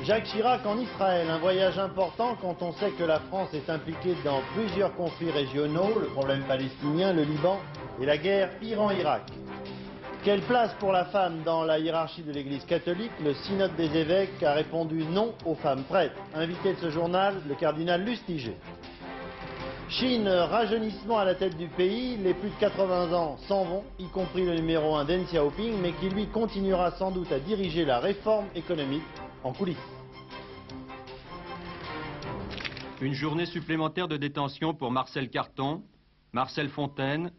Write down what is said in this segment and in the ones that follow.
Jacques Chirac en Israël, un voyage important quand on sait que la France est impliquée dans plusieurs conflits régionaux, le problème palestinien, le Liban et la guerre Iran-Irak. Quelle place pour la femme dans la hiérarchie de l'Église catholique? Le synode des évêques a répondu non aux femmes prêtres. Invité de ce journal, le cardinal Lustiger. Chine, rajeunissement à la tête du pays, les plus de 80 ans s'en vont, y compris le numéro 1 Deng Xiaoping, mais qui lui continuera sans doute à diriger la réforme économique en coulisses. Une journée supplémentaire de détention pour Marcel Carton, Marcel Fontaine,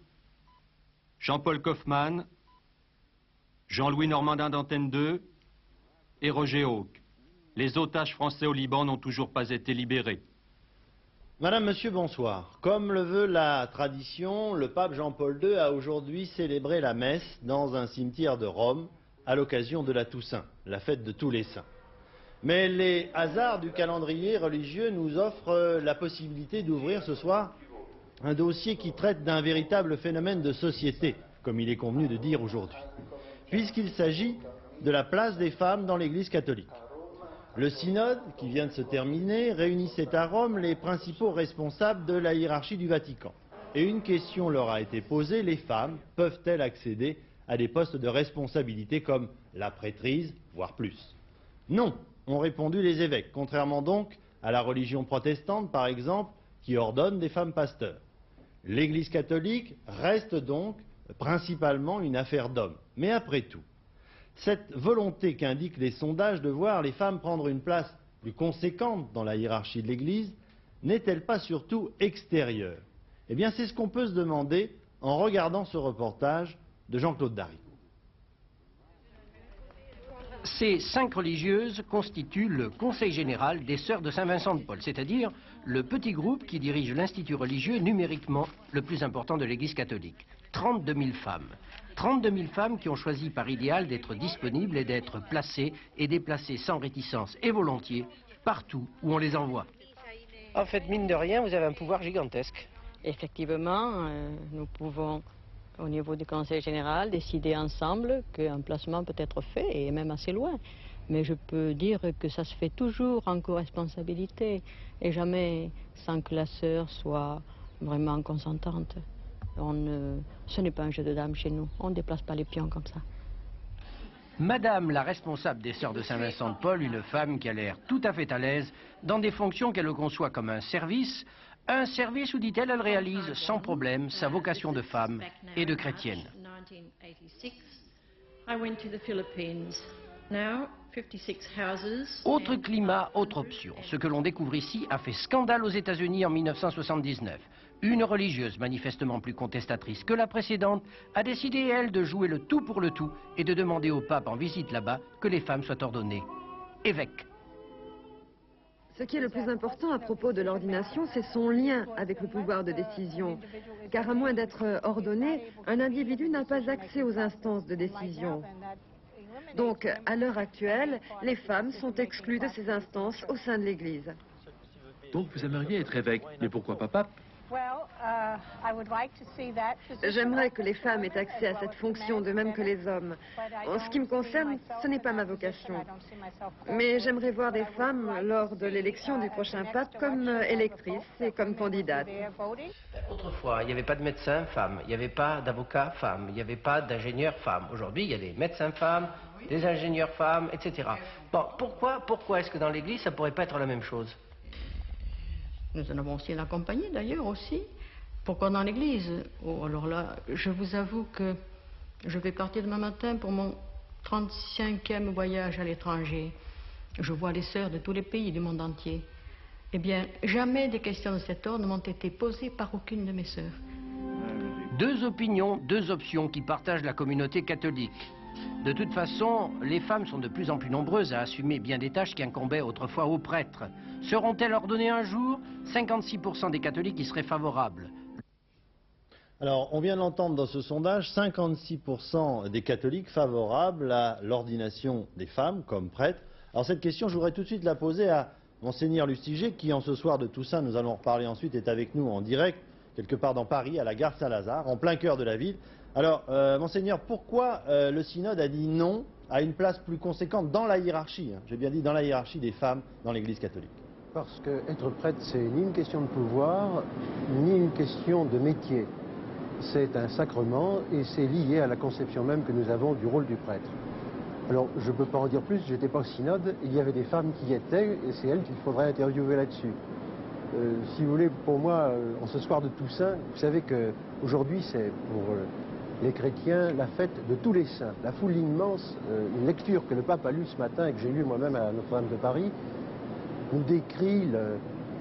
Jean-Paul Kaufmann, Jean-Louis Normandin d'Antenne 2 et Roger Hawke. Les otages français au Liban n'ont toujours pas été libérés. Madame, Monsieur, bonsoir. Comme le veut la tradition, le pape Jean-Paul II a aujourd'hui célébré la messe dans un cimetière de Rome à l'occasion de la Toussaint, la fête de tous les saints. Mais les hasards du calendrier religieux nous offrent la possibilité d'ouvrir ce soir un dossier qui traite d'un véritable phénomène de société, comme il est convenu de dire aujourd'hui, puisqu'il s'agit de la place des femmes dans l'Église catholique. Le synode, qui vient de se terminer, réunissait à Rome les principaux responsables de la hiérarchie du Vatican. Et une question leur a été posée, les femmes peuvent-elles accéder à des postes de responsabilité comme la prêtrise, voire plus? Non, ont répondu les évêques, contrairement donc à la religion protestante, par exemple, qui ordonne des femmes pasteurs. L'Église catholique reste donc principalement une affaire d'hommes. Mais après tout, cette volonté qu'indiquent les sondages de voir les femmes prendre une place plus conséquente dans la hiérarchie de l'Église, n'est-elle pas surtout extérieure? Eh bien, c'est ce qu'on peut se demander en regardant ce reportage de Jean-Claude Darry. Ces 5 religieuses constituent le Conseil général des Sœurs de Saint-Vincent-de-Paul, c'est-à-dire le petit groupe qui dirige l'institut religieux numériquement le plus important de l'Église catholique. 32 000 femmes. 32 000 femmes qui ont choisi par idéal d'être disponibles et d'être placées et déplacées sans réticence et volontiers partout où on les envoie. En fait, mine de rien, vous avez un pouvoir gigantesque. Effectivement, nous pouvons, au niveau du Conseil général, décider ensemble qu'un placement peut être fait, et même assez loin. Mais je peux dire que ça se fait toujours en co-responsabilité, et jamais sans que la sœur soit vraiment consentante. Ce n'est pas un jeu de dames chez nous, on ne déplace pas les pions comme ça. Madame la responsable des Sœurs de Saint-Vincent-de-Paul, une femme qui a l'air tout à fait à l'aise dans des fonctions qu'elle conçoit comme un service où, dit-elle, elle réalise sans problème sa vocation de femme et de chrétienne. Autre climat, autre option. Ce que l'on découvre ici a fait scandale aux États-Unis en 1979. Une religieuse manifestement plus contestatrice que la précédente a décidé, elle, de jouer le tout pour le tout et de demander au pape en visite là-bas que les femmes soient ordonnées évêques. Ce qui est le plus important à propos de l'ordination, c'est son lien avec le pouvoir de décision. Car à moins d'être ordonné, un individu n'a pas accès aux instances de décision. Donc, à l'heure actuelle, les femmes sont exclues de ces instances au sein de l'Église. Donc vous aimeriez être évêque, mais pourquoi pas pape? J'aimerais que les femmes aient accès à cette fonction, de même que les hommes. En ce qui me concerne, ce n'est pas ma vocation. Mais j'aimerais voir des femmes, lors de l'élection du prochain pape, comme électrices et comme candidates. Autrefois, il n'y avait pas de médecins femmes, il n'y avait pas d'avocats femmes, il n'y avait pas d'ingénieurs femmes. Aujourd'hui, il y a des médecins femmes, des ingénieurs femmes, etc. Bon, pourquoi est-ce que dans l'Église, ça ne pourrait pas être la même chose? Nous en avons aussi l'accompagné d'ailleurs aussi. Pourquoi dans l'église? Oh, alors là, je vous avoue que je vais partir demain matin pour mon 35e voyage à l'étranger. Je vois les sœurs de tous les pays du monde entier. Eh bien, jamais des questions de cet ordre ne m'ont été posées par aucune de mes sœurs. 2 opinions, 2 options qui partagent la communauté catholique. De toute façon, les femmes sont de plus en plus nombreuses à assumer bien des tâches qui incombaient autrefois aux prêtres. Seront-elles ordonnées un jour? 56% des catholiques y seraient favorables. Alors, on vient de l'entendre dans ce sondage, 56% des catholiques favorables à l'ordination des femmes comme prêtres. Alors cette question, je voudrais tout de suite la poser à Monseigneur Lustiger, qui en ce soir de Toussaint, nous allons en reparler ensuite, est avec nous en direct, quelque part dans Paris, à la gare Saint-Lazare, en plein cœur de la ville. Alors, Monseigneur, pourquoi le synode a dit non a une place plus conséquente dans la hiérarchie, hein, j'ai bien dit dans la hiérarchie des femmes dans l'Église catholique? Parce qu'être prêtre, c'est ni une question de pouvoir, ni une question de métier. C'est un sacrement et c'est lié à la conception même que nous avons du rôle du prêtre. Alors, je ne peux pas en dire plus, je n'étais pas au synode, il y avait des femmes qui y étaient et c'est elles qu'il faudrait interviewer là-dessus. Si vous voulez, pour moi, en ce soir de Toussaint, vous savez qu'aujourd'hui, c'est pour les chrétiens la fête de tous les saints. La foule immense, une lecture que le pape a lue ce matin et que j'ai lue moi-même à Notre-Dame de Paris, nous décrit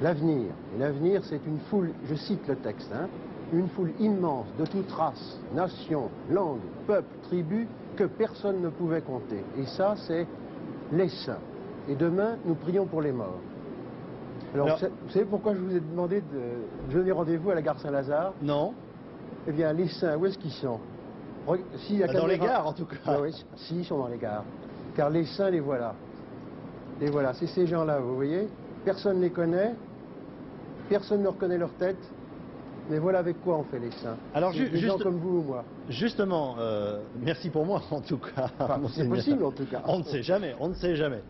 l'avenir. Et l'avenir, c'est une foule, je cite le texte, hein, une foule immense de toute race, nation, langue, peuple, tribu, que personne ne pouvait compter. Et ça, c'est les saints. Et demain, nous prions pour les morts. Alors vous savez pourquoi je vous ai demandé de donner rendez-vous à la gare Saint-Lazare? Non. Eh bien, les saints, où est-ce qu'ils sont? Dans les gares, en tout cas. Oui, si, ils sont dans les gares. Car les saints, les voilà. Les voilà, c'est ces gens-là, vous voyez. Personne ne les connaît, personne ne reconnaît leur tête, mais voilà avec quoi on fait les saints. Alors, des gens comme vous ou moi. Justement, merci pour moi, en tout cas. Enfin, c'est possible, en tout cas. On ne sait jamais, on ne sait jamais.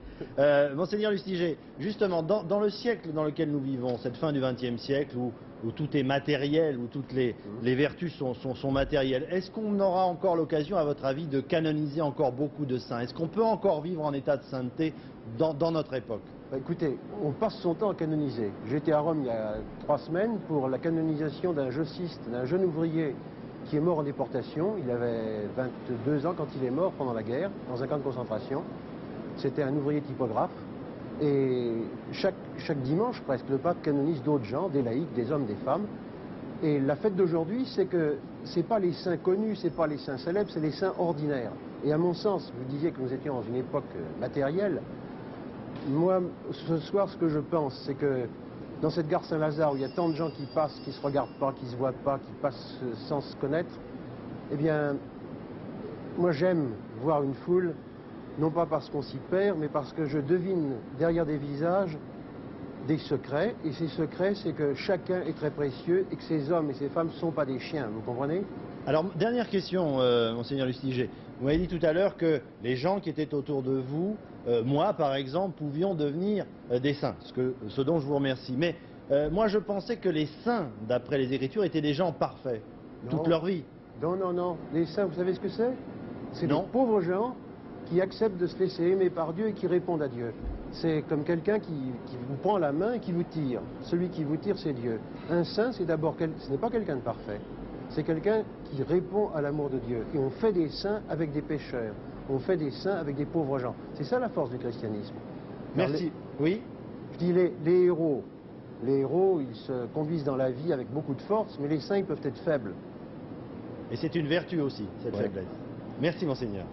Monseigneur Lustiger, justement, dans le siècle dans lequel nous vivons, cette fin du XXe siècle, où tout est matériel, où toutes les vertus sont matérielles, est-ce qu'on aura encore l'occasion, à votre avis, de canoniser encore beaucoup de saints? Est-ce qu'on peut encore vivre en état de sainteté dans notre époque? Bah, écoutez, on passe son temps à canoniser. J'étais à Rome il y a 3 semaines pour la canonisation d'un jossiste, d'un jeune ouvrier qui est mort en déportation. Il avait 22 ans quand il est mort pendant la guerre, dans un camp de concentration. C'était un ouvrier typographe. Et chaque dimanche, presque, le pape canonise d'autres gens, des laïcs, des hommes, des femmes. Et la fête d'aujourd'hui, c'est que c'est pas les saints connus, c'est pas les saints célèbres, c'est les saints ordinaires. Et à mon sens, vous disiez que nous étions dans une époque matérielle. Moi, ce soir, ce que je pense, c'est que dans cette gare Saint-Lazare, où il y a tant de gens qui passent, qui ne se regardent pas, qui ne se voient pas, qui passent sans se connaître, eh bien, moi j'aime voir une foule, non pas parce qu'on s'y perd, mais parce que je devine derrière des visages des secrets, et ces secrets, c'est que chacun est très précieux et que ces hommes et ces femmes ne sont pas des chiens, vous comprenez? Alors, dernière question, Monseigneur Lustiger. Vous m'avez dit tout à l'heure que les gens qui étaient autour de vous, moi par exemple, pouvions devenir des saints, ce dont je vous remercie. Mais moi je pensais que les saints, d'après les Écritures, étaient des gens parfaits, toute leur vie. Non, non, non. Les saints, vous savez ce que c'est? C'est des pauvres gens qui acceptent de se laisser aimer par Dieu et qui répondent à Dieu. C'est comme quelqu'un qui vous prend la main et qui vous tire. Celui qui vous tire, c'est Dieu. Un saint, c'est d'abord, ce n'est pas quelqu'un de parfait. C'est quelqu'un qui répond à l'amour de Dieu. Et on fait des saints avec des pécheurs. On fait des saints avec des pauvres gens. C'est ça la force du christianisme. Merci. Oui. Je dis les héros. Les héros, ils se conduisent dans la vie avec beaucoup de force, mais les saints, ils peuvent être faibles. Et c'est une vertu aussi, cette faiblesse. Merci, Monseigneur.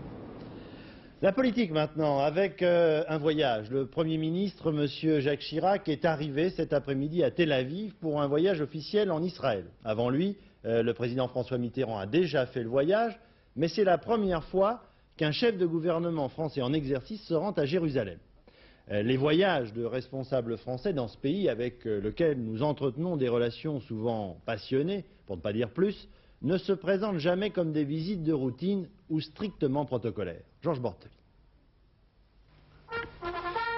La politique maintenant, avec un voyage. Le Premier ministre, M. Jacques Chirac, est arrivé cet après-midi à Tel Aviv pour un voyage officiel en Israël. Avant lui, le président François Mitterrand a déjà fait le voyage, mais c'est la première fois qu'un chef de gouvernement français en exercice se rend à Jérusalem. Les voyages de responsables français dans ce pays avec lequel nous entretenons des relations souvent passionnées, pour ne pas dire plus, ne se présentent jamais comme des visites de routine ou strictement protocolaires. Georges Bortoli.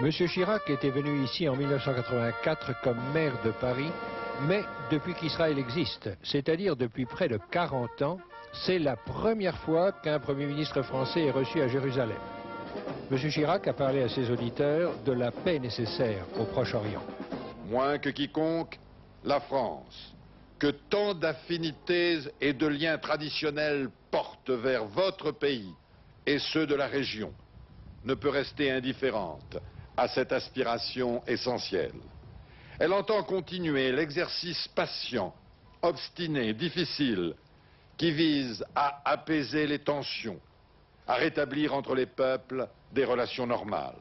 Monsieur Chirac était venu ici en 1984 comme maire de Paris, mais depuis qu'Israël existe, c'est-à-dire depuis près de 40 ans, c'est la première fois qu'un Premier ministre français est reçu à Jérusalem. Monsieur Chirac a parlé à ses auditeurs de la paix nécessaire au Proche-Orient. Moins que quiconque, la France, que tant d'affinités et de liens traditionnels portent vers votre pays et ceux de la région, ne peut rester indifférente à cette aspiration essentielle. Elle entend continuer l'exercice patient, obstiné, difficile, qui vise à apaiser les tensions, à rétablir entre les peuples des relations normales.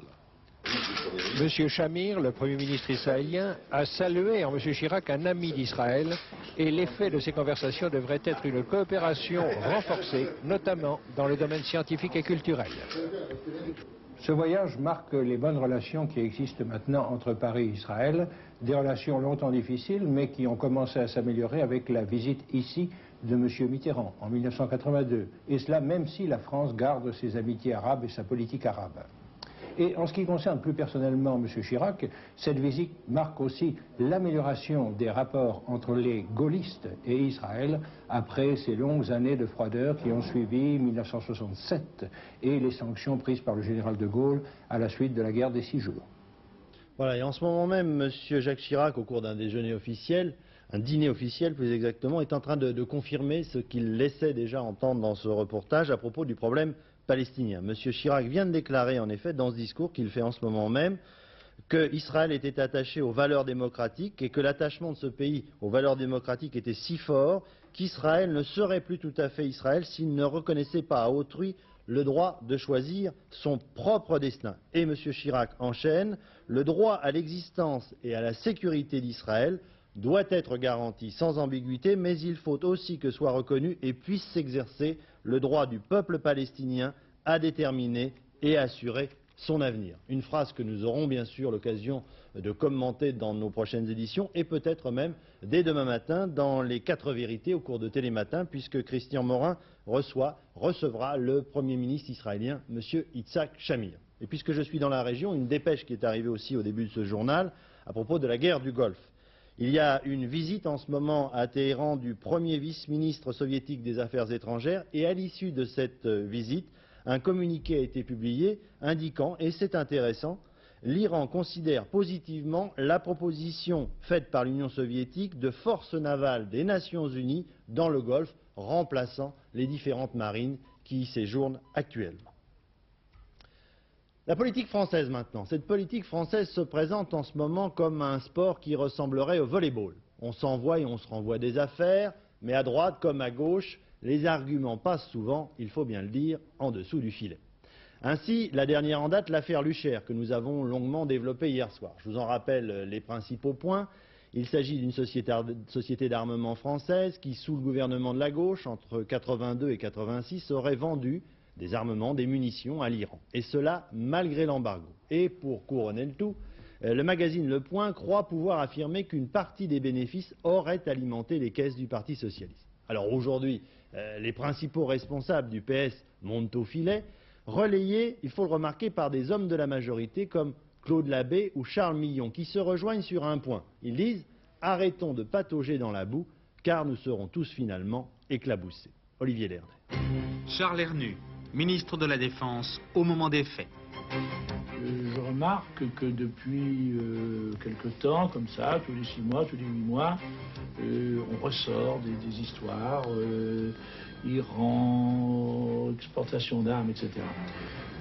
Monsieur Shamir, le Premier ministre israélien, a salué en Monsieur Chirac un ami d'Israël et l'effet de ces conversations devrait être une coopération renforcée, notamment dans le domaine scientifique et culturel. Ce voyage marque les bonnes relations qui existent maintenant entre Paris et Israël, des relations longtemps difficiles, mais qui ont commencé à s'améliorer avec la visite ici de M. Mitterrand en 1982. Et cela même si la France garde ses amitiés arabes et sa politique arabe. Et en ce qui concerne plus personnellement M. Chirac, cette visite marque aussi l'amélioration des rapports entre les gaullistes et Israël après ces longues années de froideur qui ont suivi 1967 et les sanctions prises par le général de Gaulle à la suite de la guerre des 6 jours. Voilà, et en ce moment même, M. Jacques Chirac, au cours d'un déjeuner officiel, un dîner officiel plus exactement, est en train de confirmer ce qu'il laissait déjà entendre dans ce reportage à propos du problème palestinien. M. Chirac vient de déclarer en effet dans ce discours qu'il fait en ce moment même qu'Israël était attaché aux valeurs démocratiques et que l'attachement de ce pays aux valeurs démocratiques était si fort qu'Israël ne serait plus tout à fait Israël s'il ne reconnaissait pas à autrui le droit de choisir son propre destin. Et M. Chirac enchaîne, le droit à l'existence et à la sécurité d'Israël doit être garanti sans ambiguïté, mais il faut aussi que soit reconnu et puisse s'exercer le droit du peuple palestinien à déterminer et à assurer son avenir. Une phrase que nous aurons bien sûr l'occasion de commenter dans nos prochaines éditions et peut-être même dès demain matin dans les 4 vérités au cours de Télématin, puisque Christian Morin recevra le Premier ministre israélien, M. Yitzhak Shamir. Et puisque je suis dans la région, une dépêche qui est arrivée aussi au début de ce journal à propos de la guerre du Golfe. Il y a une visite en ce moment à Téhéran du premier vice-ministre soviétique des Affaires étrangères et à l'issue de cette visite, un communiqué a été publié indiquant, et c'est intéressant, l'Iran considère positivement la proposition faite par l'Union soviétique de forces navales des Nations Unies dans le Golfe, remplaçant les différentes marines qui y séjournent actuellement. La politique française maintenant. Cette politique française se présente en ce moment comme un sport qui ressemblerait au volleyball. On s'envoie et on se renvoie des affaires, mais à droite comme à gauche, les arguments passent souvent, il faut bien le dire, en dessous du filet. Ainsi, la dernière en date, l'affaire Luchaire, que nous avons longuement développée hier soir. Je vous en rappelle les principaux points. Il s'agit d'une société d'armement française qui, sous le gouvernement de la gauche, entre 82 et 86, aurait vendu des armements, des munitions à l'Iran. Et cela malgré l'embargo. Et pour couronner le tout, le magazine Le Point croit pouvoir affirmer qu'une partie des bénéfices aurait alimenté les caisses du Parti socialiste. Alors aujourd'hui, les principaux responsables du PS montent au filet, relayés, il faut le remarquer, par des hommes de la majorité comme Claude Labbé ou Charles Millon, qui se rejoignent sur un point. Ils disent « Arrêtons de patauger dans la boue, car nous serons tous finalement éclaboussés ». Olivier Lernet. Charles Hernu, ministre de la Défense au moment des faits. Je remarque que depuis quelque temps, comme ça, tous les 6 mois, tous les 8 mois, on ressort des histoires, Iran, exportation d'armes, etc.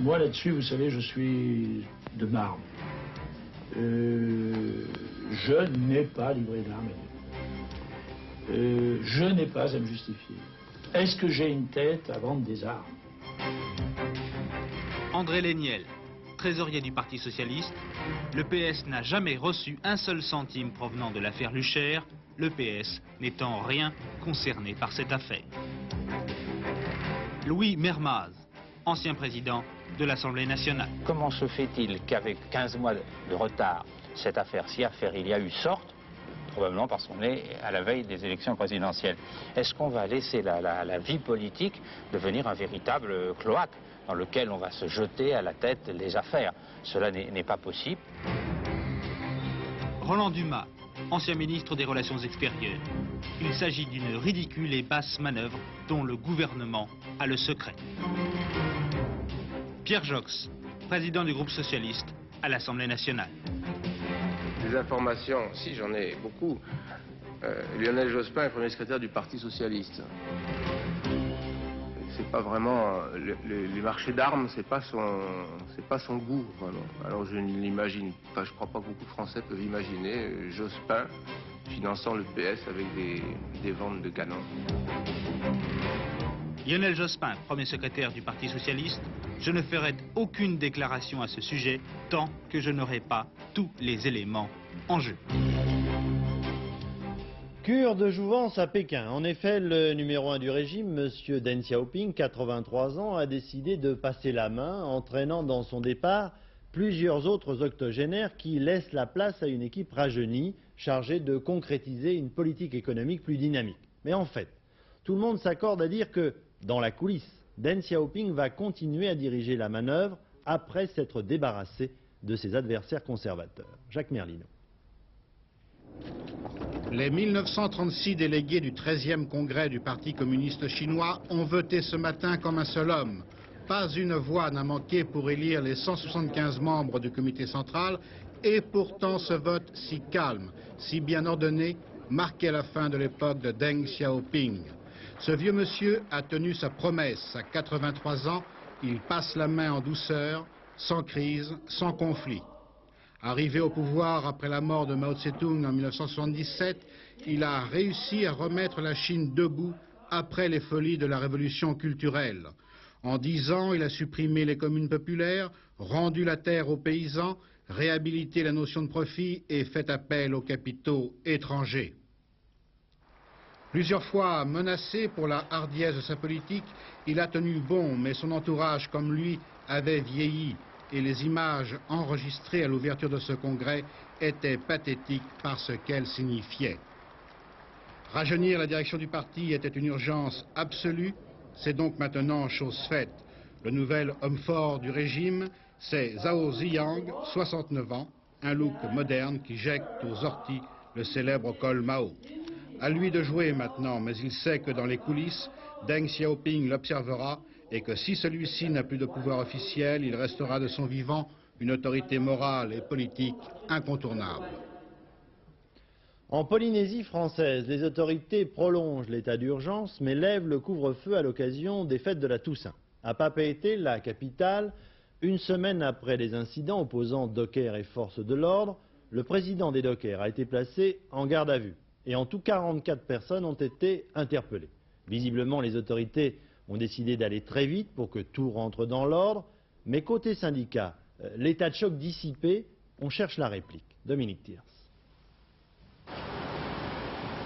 Moi là-dessus, vous savez, je suis de Marne. Je n'ai pas livré d'armes à Dieu. Je n'ai pas à me justifier. Est-ce que j'ai une tête à vendre des armes? André Léniel, trésorier du Parti socialiste, le PS n'a jamais reçu un seul centime provenant de l'affaire Luchaire, le PS n'étant en rien concerné par cette affaire. Louis Mermaz, ancien président de l'Assemblée nationale. Comment se fait-il qu'avec 15 mois de retard, cette affaire, si affaire il y a eu, sorte? Probablement parce qu'on est à la veille des élections présidentielles. Est-ce qu'on va laisser la vie politique devenir un véritable cloaque dans lequel on va se jeter à la tête des affaires? Cela n'est pas possible. Roland Dumas, ancien ministre des Relations extérieures. Il s'agit d'une ridicule et basse manœuvre dont le gouvernement a le secret. Pierre Jox, président du groupe socialiste à l'Assemblée nationale. Des informations, si j'en ai beaucoup. Lionel Jospin est premier secrétaire du Parti socialiste. C'est pas vraiment les marchés d'armes, c'est pas son goût vraiment. Alors je ne l'imagine pas, je crois pas que beaucoup de Français peuvent imaginer Jospin finançant le PS avec des ventes de canons. Lionel Jospin, premier secrétaire du Parti socialiste, je ne ferai aucune déclaration à ce sujet tant que je n'aurai pas tous les éléments en jeu. Cure de jouvence à Pékin. En effet, le numéro 1 du régime, M. Deng Xiaoping, 83 ans, a décidé de passer la main, entraînant dans son départ plusieurs autres octogénaires qui laissent la place à une équipe rajeunie, chargée de concrétiser une politique économique plus dynamique. Mais en fait, tout le monde s'accorde à dire que, dans la coulisse, Deng Xiaoping va continuer à diriger la manœuvre après s'être débarrassé de ses adversaires conservateurs. Jacques Merlino. Les 1936 délégués du 13e congrès du Parti communiste chinois ont voté ce matin comme un seul homme. Pas une voix n'a manqué pour élire les 175 membres du comité central et pourtant ce vote si calme, si bien ordonné, marquait la fin de l'époque de Deng Xiaoping. Ce vieux monsieur a tenu sa promesse. À 83 ans, il passe la main en douceur, sans crise, sans conflit. Arrivé au pouvoir après la mort de Mao Tse-tung en 1977, il a réussi à remettre la Chine debout après les folies de la révolution culturelle. En 10 ans, il a supprimé les communes populaires, rendu la terre aux paysans, réhabilité la notion de profit et fait appel aux capitaux étrangers. Plusieurs fois menacé pour la hardiesse de sa politique, il a tenu bon, mais son entourage, comme lui, avait vieilli. Et les images enregistrées à l'ouverture de ce congrès étaient pathétiques par ce qu'elles signifiaient. Rajeunir la direction du parti était une urgence absolue, c'est donc maintenant chose faite. Le nouvel homme fort du régime, c'est Zhao Ziyang, 69 ans, un look moderne qui jette aux orties le célèbre col Mao. À lui de jouer maintenant, mais il sait que dans les coulisses, Deng Xiaoping l'observera et que si celui-ci n'a plus de pouvoir officiel, il restera de son vivant une autorité morale et politique incontournable. En Polynésie française, les autorités prolongent l'état d'urgence mais lèvent le couvre-feu à l'occasion des fêtes de la Toussaint. À Papeete, la capitale, une semaine après les incidents opposant dockers et forces de l'ordre, le président des dockers a été placé en garde à vue. Et en tout, 44 personnes ont été interpellées. Visiblement, les autorités ont décidé d'aller très vite pour que tout rentre dans l'ordre. Mais côté syndicat, l'état de choc dissipé, on cherche la réplique. Dominique Thiers.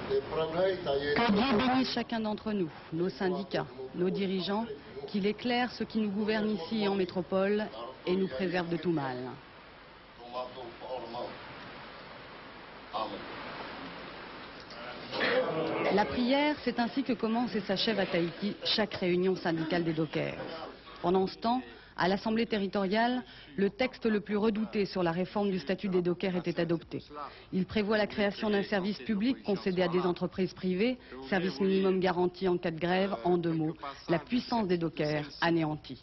Que Dieu bénisse chacun d'entre nous, nos syndicats, nos dirigeants, qu'il éclaire ceux qui nous gouvernent ici et en métropole et nous préserve de tout mal. La prière, c'est ainsi que commence et s'achève à Tahiti chaque réunion syndicale des dockers. Pendant ce temps, à l'Assemblée territoriale, le texte le plus redouté sur la réforme du statut des dockers était adopté. Il prévoit la création d'un service public concédé à des entreprises privées, service minimum garanti en cas de grève, en 2 mots, la puissance des dockers anéantie.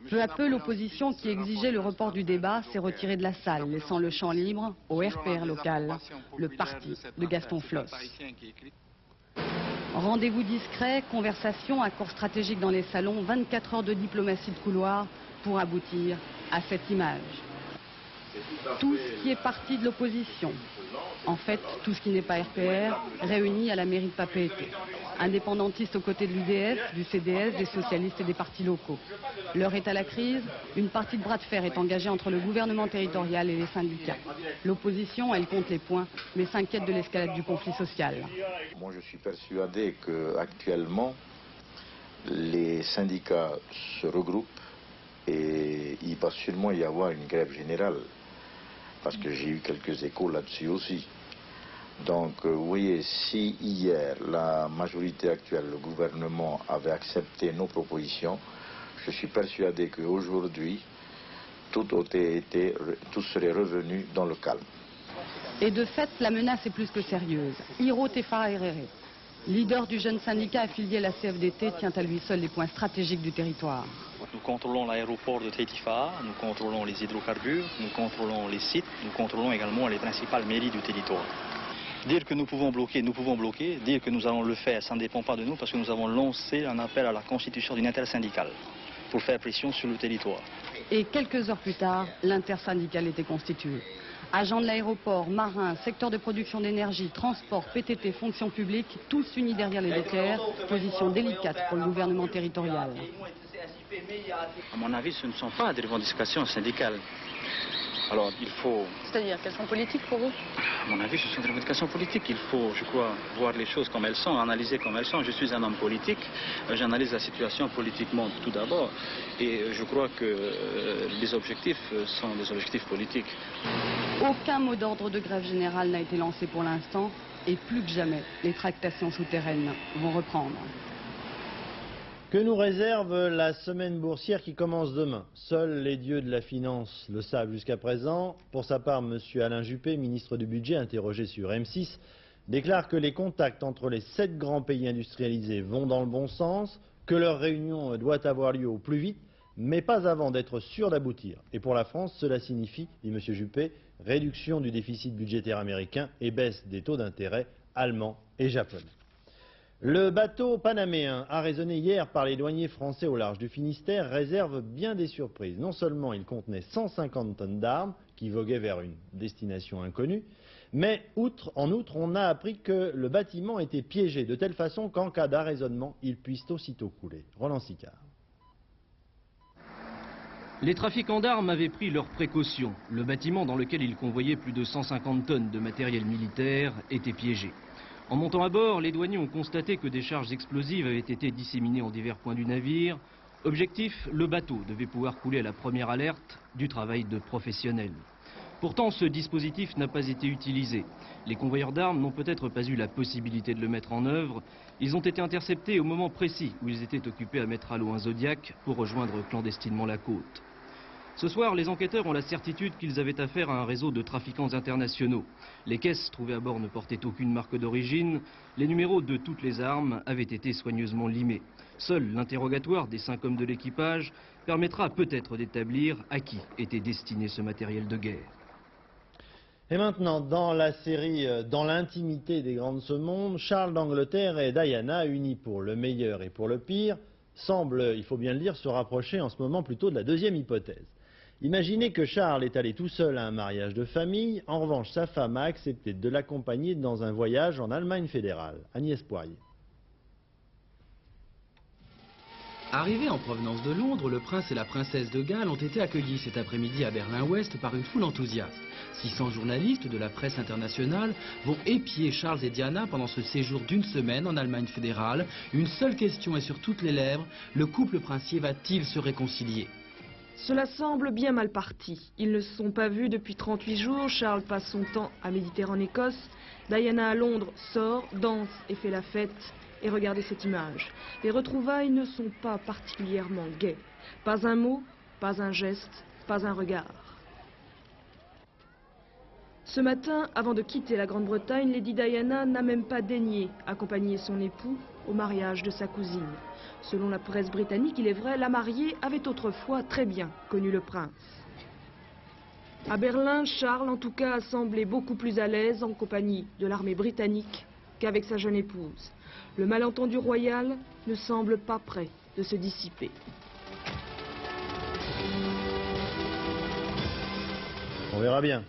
Peu à peu, l'opposition qui exigeait le report du débat s'est retirée de la salle, laissant le champ libre au RPR local, le parti de Gaston Floss. Rendez-vous discret, conversation, accords stratégiques dans les salons, 24 heures de diplomatie de couloir pour aboutir à cette image. Tout ce qui est parti de l'opposition, en fait tout ce qui n'est pas RPR, réuni à la mairie de Papeete. Indépendantistes aux côtés de l'UDF, du CDS, des socialistes et des partis locaux. L'heure est à la crise, une partie de bras de fer est engagée entre le gouvernement territorial et les syndicats. L'opposition, elle compte les points, mais s'inquiète de l'escalade du conflit social. Moi je suis persuadé qu'actuellement, les syndicats se regroupent et il va sûrement y avoir une grève générale. Parce que j'ai eu quelques échos là-dessus aussi. Donc, vous voyez, si hier, la majorité actuelle, le gouvernement, avait accepté nos propositions, je suis persuadé qu'aujourd'hui, tout serait revenu dans le calme. Et de fait, la menace est plus que sérieuse. Hiro Tefaerere, leader du jeune syndicat affilié à la CFDT, tient à lui seul les points stratégiques du territoire. Nous contrôlons l'aéroport de Tetifa, nous contrôlons les hydrocarbures, nous contrôlons les sites, nous contrôlons également les principales mairies du territoire. Dire que nous pouvons bloquer, dire que nous allons le faire, ça ne dépend pas de nous parce que nous avons lancé un appel à la constitution d'une intersyndicale pour faire pression sur le territoire. Et quelques heures plus tard, l'intersyndicale était constituée. Agents de l'aéroport, marins, secteur de production d'énergie, transport, PTT, fonction publique, tous unis derrière les dockers, position délicate pour le gouvernement territorial. À mon avis, ce ne sont pas des revendications syndicales. Alors, il faut... C'est-à-dire, qu'elles sont politiques pour vous? À mon avis, ce sont des revendications politiques. Il faut, je crois, voir les choses comme elles sont, analyser comme elles sont. Je suis un homme politique. J'analyse la situation politiquement tout d'abord. Et je crois que les objectifs sont des objectifs politiques. Aucun mot d'ordre de grève générale n'a été lancé pour l'instant. Et plus que jamais, les tractations souterraines vont reprendre. Que nous réserve la semaine boursière qui commence demain? Seuls les dieux de la finance le savent jusqu'à présent. Pour sa part, M. Alain Juppé, ministre du Budget, interrogé sur M6, déclare que les contacts entre les 7 grands pays industrialisés vont dans le bon sens, que leur réunion doit avoir lieu au plus vite, mais pas avant d'être sûr d'aboutir. Et pour la France, cela signifie, dit M. Juppé, réduction du déficit budgétaire américain et baisse des taux d'intérêt allemands et japonais. Le bateau panaméen, arraisonné hier par les douaniers français au large du Finistère, réserve bien des surprises. Non seulement il contenait 150 tonnes d'armes qui voguaient vers une destination inconnue, mais en outre, on a appris que le bâtiment était piégé de telle façon qu'en cas d'arraisonnement, il puisse aussitôt couler. Roland Sicard. Les trafiquants d'armes avaient pris leurs précautions. Le bâtiment dans lequel ils convoyaient plus de 150 tonnes de matériel militaire était piégé. En montant à bord, les douaniers ont constaté que des charges explosives avaient été disséminées en divers points du navire. Objectif, le bateau devait pouvoir couler à la première alerte, du travail de professionnels. Pourtant, ce dispositif n'a pas été utilisé. Les convoyeurs d'armes n'ont peut-être pas eu la possibilité de le mettre en œuvre. Ils ont été interceptés au moment précis où ils étaient occupés à mettre à l'eau un Zodiac pour rejoindre clandestinement la côte. Ce soir, les enquêteurs ont la certitude qu'ils avaient affaire à un réseau de trafiquants internationaux. Les caisses trouvées à bord ne portaient aucune marque d'origine. Les numéros de toutes les armes avaient été soigneusement limés. Seul l'interrogatoire des 5 hommes de l'équipage permettra peut-être d'établir à qui était destiné ce matériel de guerre. Et maintenant, dans la série Dans l'intimité des grands de ce monde, Charles d'Angleterre et Diana, unis pour le meilleur et pour le pire, semblent, il faut bien le dire, se rapprocher en ce moment plutôt de la deuxième hypothèse. Imaginez que Charles est allé tout seul à un mariage de famille. En revanche, sa femme a accepté de l'accompagner dans un voyage en Allemagne fédérale. Agnès Poirier. Arrivés en provenance de Londres, le prince et la princesse de Galles ont été accueillis cet après-midi à Berlin-Ouest par une foule enthousiaste. 600 journalistes de la presse internationale vont épier Charles et Diana pendant ce séjour d'une semaine en Allemagne fédérale. Une seule question est sur toutes les lèvres, le couple princier va-t-il se réconcilier ? Cela semble bien mal parti. Ils ne se sont pas vus depuis 38 jours. Charles passe son temps à méditer en Écosse. Diana à Londres sort, danse et fait la fête. Et regardez cette image. Les retrouvailles ne sont pas particulièrement gaies. Pas un mot, pas un geste, pas un regard. Ce matin, avant de quitter la Grande-Bretagne, Lady Diana n'a même pas daigné accompagner son époux au mariage de sa cousine. Selon la presse britannique, il est vrai, la mariée avait autrefois très bien connu le prince. À Berlin, Charles, en tout cas, a semblé beaucoup plus à l'aise en compagnie de l'armée britannique qu'avec sa jeune épouse. Le malentendu royal ne semble pas prêt de se dissiper. On verra bien.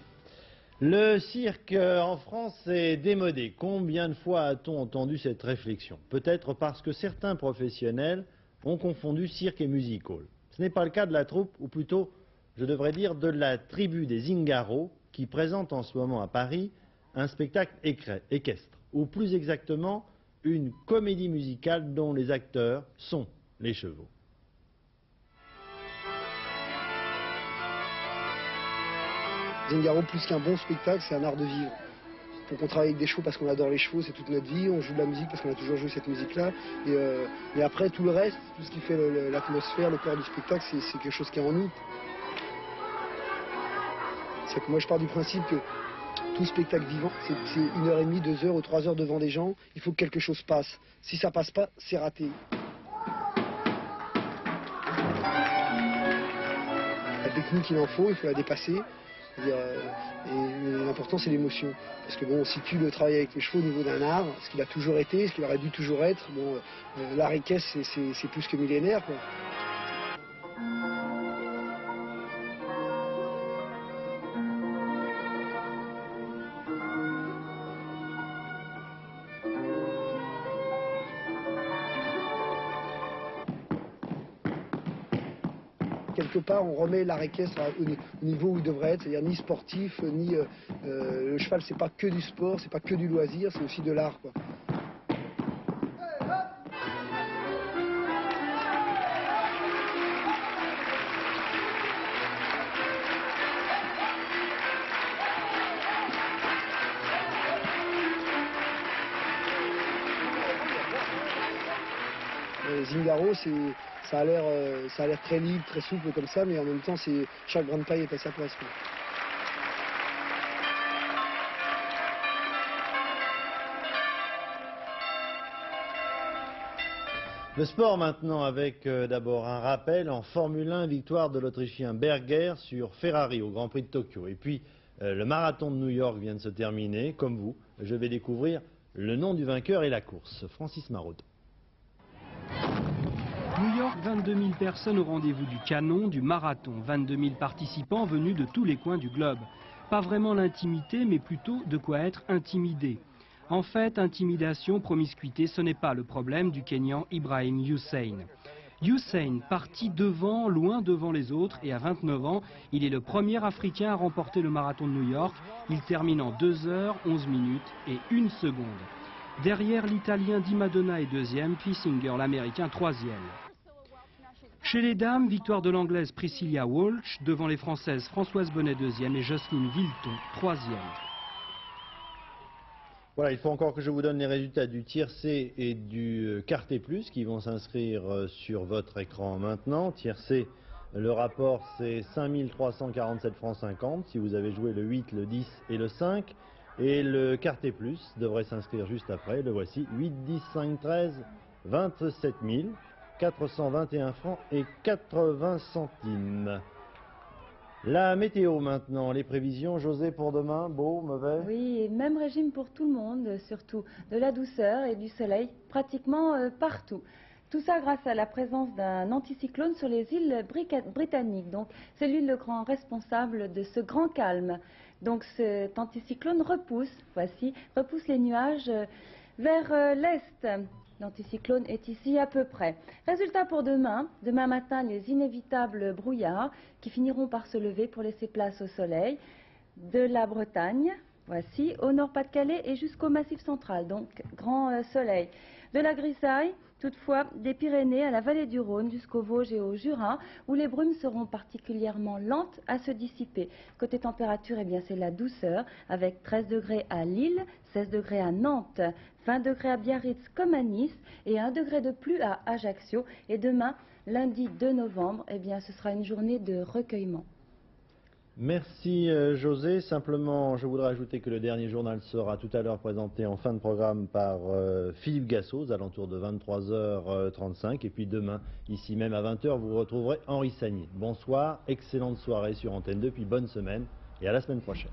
Le cirque en France est démodé. Combien de fois a-t-on entendu cette réflexion? Peut-être parce que certains professionnels ont confondu cirque et music hall. Ce n'est pas le cas de la troupe, ou plutôt, je devrais dire, de la tribu des Ingaro, qui présente en ce moment à Paris un spectacle équestre, ou plus exactement, une comédie musicale dont les acteurs sont les chevaux. Zingaro, plus qu'un bon spectacle, c'est un art de vivre. Donc on travaille avec des chevaux parce qu'on adore les chevaux, c'est toute notre vie. On joue de la musique parce qu'on a toujours joué cette musique-là. Et après, tout le reste, tout ce qui fait l'atmosphère, le corps du spectacle, c'est quelque chose qui est en nous. C'est que moi, je pars du principe que tout spectacle vivant, c'est 1h30, 2 heures ou 3 heures devant des gens. Il faut que quelque chose passe. Si ça passe pas, c'est raté. La technique, il en faut, il faut la dépasser. Et l'important, c'est l'émotion. Parce que bon, on situe le travail avec les chevaux au niveau d'un art, ce qu'il a toujours été, ce qu'il aurait dû toujours être. Bon, l'art équestre, c'est plus que millénaire, quoi. quelque part, on remet l'art équestre au niveau où il devrait être, c'est-à-dire ni sportif, ni... le cheval, c'est pas que du sport, c'est pas que du loisir, c'est aussi de l'art, quoi. Zingaro, ça a l'air très libre, très souple comme ça, mais en même temps, chaque grande taille est à sa place, quoi. Le sport maintenant avec d'abord un rappel en Formule 1, victoire de l'Autrichien Berger sur Ferrari au Grand Prix de Tokyo. Et puis le marathon de New York vient de se terminer. Comme vous, je vais découvrir le nom du vainqueur et la course. Francis Marot. New York, 22 000 personnes au rendez-vous du canon, du marathon. 22 000 participants venus de tous les coins du globe. Pas vraiment l'intimité, mais plutôt de quoi être intimidé. En fait, intimidation, promiscuité, ce n'est pas le problème du Kenyan Ibrahim Hussein. Hussein, parti devant, loin devant les autres, et à 29 ans, il est le premier Africain à remporter le marathon de New York. Il termine en 2 heures, 11 minutes et 1 seconde. Derrière, l'Italien Di Madonna est deuxième, puis Singer, l'Américain, troisième. Chez les dames, victoire de l'Anglaise Priscilla Walsh, devant les Françaises Françoise Bonnet deuxième et Jocelyne Villeton troisième. Voilà, il faut encore que je vous donne les résultats du tiercé et du quarté plus qui vont s'inscrire sur votre écran maintenant. Tiercé, le rapport c'est 5 347 francs 50 si vous avez joué le 8, le 10 et le 5. Et le quarté plus devrait s'inscrire juste après. Le voici, 8, 10, 5, 13, 27 421 francs et 80 centimes. La météo maintenant, les prévisions, José, pour demain, beau, mauvais? Oui, même régime pour tout le monde, surtout de la douceur et du soleil pratiquement partout. Tout ça grâce à la présence d'un anticyclone sur les îles britanniques. Donc c'est lui le grand responsable de ce grand calme. Donc cet anticyclone repousse les nuages vers l'est. L'anticyclone est ici à peu près. Résultat pour demain matin, les inévitables brouillards qui finiront par se lever pour laisser place au soleil. De la Bretagne, voici, au Nord-Pas-de-Calais et jusqu'au Massif central, donc grand soleil. De la grisaille, toutefois, des Pyrénées à la vallée du Rhône jusqu'aux Vosges et au Jura, où les brumes seront particulièrement lentes à se dissiper. Côté température, eh bien, c'est la douceur, avec 13 degrés à Lille, 16 degrés à Nantes, 20 degrés à Biarritz comme à Nice et 1 degré de plus à Ajaccio. Et demain, lundi 2 novembre, eh bien, ce sera une journée de recueillement. Merci José. Simplement, je voudrais ajouter que le dernier journal sera tout à l'heure présenté en fin de programme par Philippe Gassot, aux alentours de 23h35. Et puis demain, ici même à 20h, vous retrouverez Henri Sagnier. Bonsoir, excellente soirée sur Antenne 2, puis bonne semaine et à la semaine prochaine.